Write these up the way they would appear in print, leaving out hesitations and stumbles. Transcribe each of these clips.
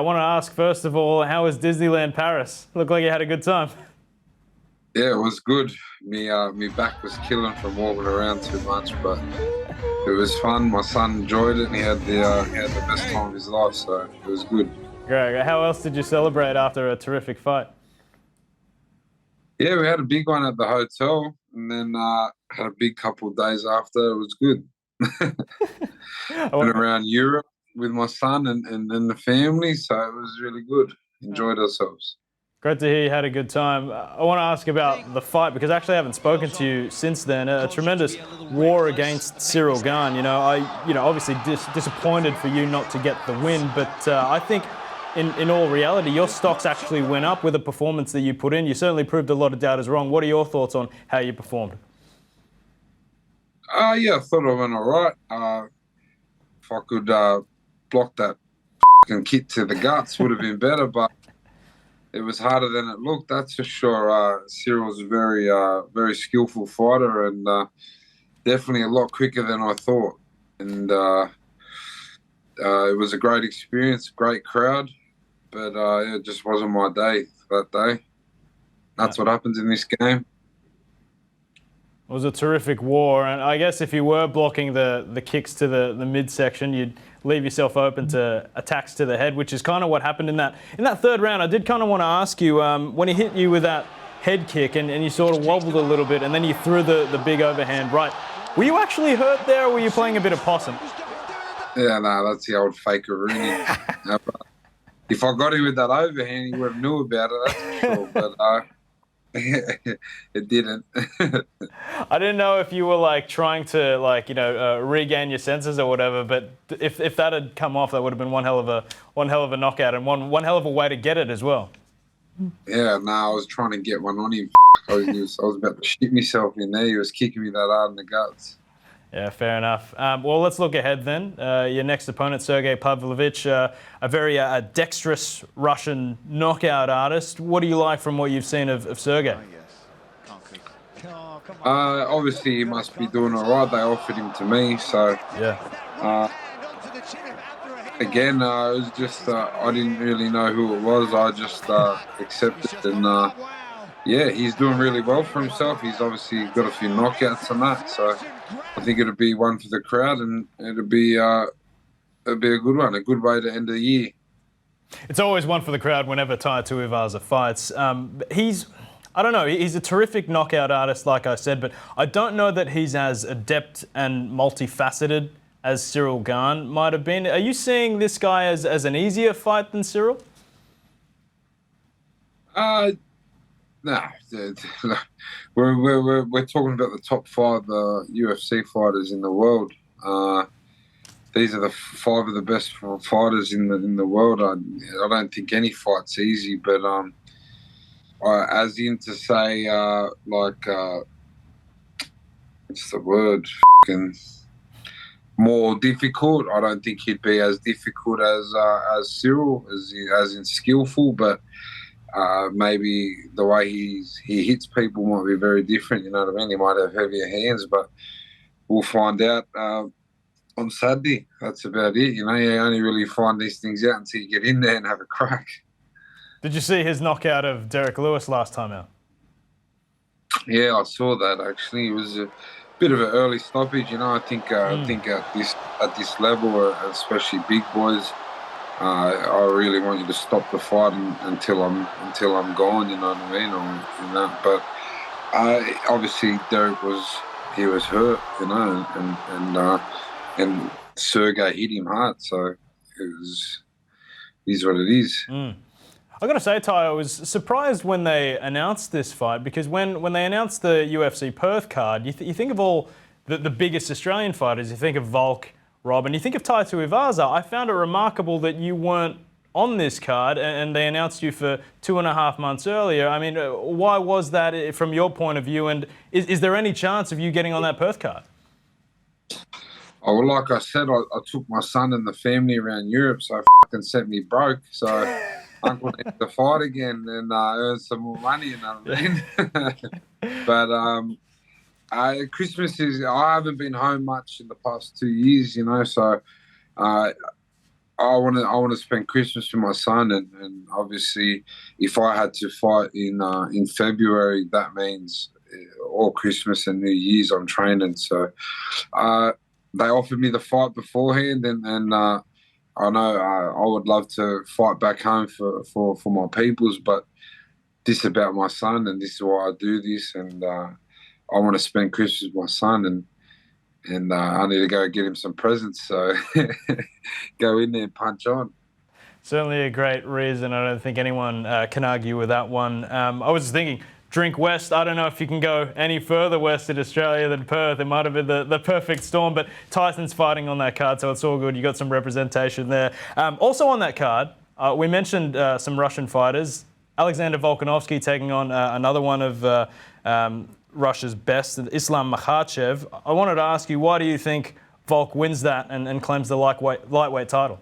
I want to ask, first of all, how was Disneyland Paris? Looked like you had a good time. Yeah, it was good. Me back was killing from walking around too much, but it was fun. My son enjoyed it, and he had the best time of his life. So it was good. Greg, how else did you celebrate after a terrific fight? Yeah, we had a big one at the hotel, and then had a big couple of days after. It was good. Went around Europe with my son and the family, so it was really good. Enjoyed ourselves. Great to hear you had a good time. I want to ask about the fight because actually I haven't spoken to you since then. A tremendous war against Ciryl Gane. Obviously disappointed for you not to get the win, but I think in all reality, your stocks actually went up with the performance that you put in. You certainly proved a lot of doubters wrong. What are your thoughts on how you performed? Yeah, I thought I went all right. If I could block that kick to the guts, would have been better, but it was harder than it looked, that's for sure. Cyryl's a very skillful fighter and definitely a lot quicker than I thought. And it was a great experience, great crowd, but it just wasn't my day that day. That's what happens in this game. It was a terrific war, and I guess if you were blocking the kicks to the midsection, you'd leave yourself open to attacks to the head, which is kind of what happened in that third round. I did kind of want to ask you, when he hit you with that head kick and you sort of wobbled a little bit and then you threw the big overhand right, were you actually hurt there or were you playing a bit of possum? Yeah, no, that's the old faker Rooney. If I got him with that overhand, he would have knew about it, that's for sure. But it didn't. I didn't know if you were like trying to regain your senses or whatever, but if that had come off, that would have been one hell of a knockout and one hell of a way to get it as well. Yeah, no, I was trying to get one on him. I was about to shit myself in there. He was kicking me that hard in the guts. Yeah, fair enough. Well, let's look ahead then. Your next opponent, Sergey Pavlovich, a very dexterous Russian knockout artist. What do you like from what you've seen of Sergey? Obviously, he must be doing all right. They offered him to me, so yeah. Again, it was just I didn't really know who it was. I just accepted, and yeah, he's doing really well for himself. He's obviously got a few knockouts and that, so I think it'll be one for the crowd, and it'll be a good one, a good way to end the year. It's always one for the crowd whenever Tai Tuivasa fights. I don't know, he's a terrific knockout artist, like I said, but I don't know that he's as adept and multifaceted as Ciryl Gane might have been. Are you seeing this guy as an easier fight than Ciryl? No, we're talking about the top five UFC fighters in the world. These are the five of the best fighters in the world. I don't think any fight's easy, but as in to say what's the word? More difficult. I don't think he'd be as difficult as Ciryl, as in skillful, but maybe the way he hits people might be very different. You know what I mean? He might have heavier hands, but we'll find out on Saturday. That's about it. You know, you only really find these things out until you get in there and have a crack. Did you see his knockout of Derek Lewis last time out? Yeah, I saw that actually. It was a bit of an early stoppage. You know, I think at this level, especially big boys, I really want you to stop the fight until I'm gone. You know what I mean? But obviously Derek was hurt. You know, and Sergey hit him hard, so is what it is. I got to say, Ty, I was surprised when they announced this fight because when they announced the UFC Perth card, you think of all the biggest Australian fighters. You think of Volk, Rob, and you think of Tai Tuivasa. I found it remarkable that you weren't on this card and they announced you for 2.5 months earlier. I mean, why was that from your point of view? And is there any chance of you getting on that Perth card? Oh, well, like I said, I took my son and the family around Europe, so fucking sent me broke. So Uncle needs to fight again and earn some more money, you know what I mean? But Christmas I haven't been home much in the past 2 years, you know, so I I want to spend Christmas with my son, and obviously, if I had to fight in February, that means all Christmas and New Year's I'm training. So they offered me the fight beforehand, and I know I would love to fight back home for my peoples, but this is about my son, and this is why I do this, and I want to spend Christmas with my son, and I need to go get him some presents. So go in there and punch on. Certainly a great reason. I don't think anyone can argue with that one. I was thinking, drink west. I don't know if you can go any further west in Australia than Perth. It might have been the perfect storm, but Tyson's fighting on that card, so it's all good. You got some representation there. Also on that card, we mentioned some Russian fighters. Alexander Volkanovski taking on another one of Russia's best, Islam Makhachev. I wanted to ask you, why do you think Volk wins that and claims the lightweight title?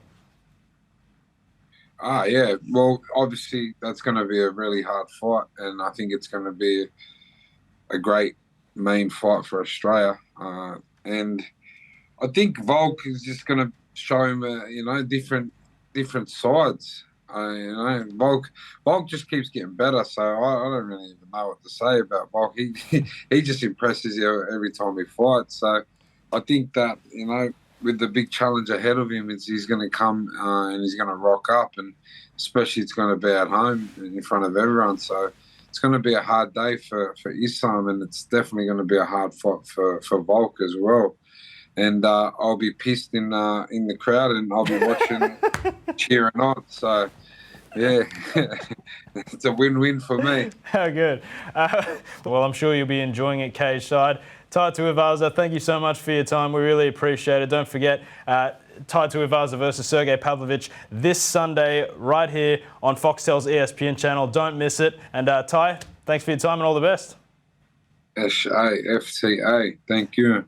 Yeah. Well, obviously that's going to be a really hard fight, and I think it's going to be a great main fight for Australia. And I think Volk is just going to show him, different sides. Volk just keeps getting better, so I don't really even know what to say about Volk. He just impresses you every time he fights. So I think that, with the big challenge ahead of him, he's going to come and he's going to rock up, and especially it's going to be at home in front of everyone. So it's going to be a hard day for Islam, and it's definitely going to be a hard fight for Volk as well. And I'll be pissed in the crowd, and I'll be watching, cheering on. So, yeah, it's a win-win for me. How good. Well, I'm sure you'll be enjoying it cage side. Tai Tuivasa, thank you so much for your time. We really appreciate it. Don't forget, Tai Tuivasa versus Sergey Pavlovich this Sunday right here on Foxtel's ESPN channel. Don't miss it. And Tai, thanks for your time and all the best. SAFTA, thank you.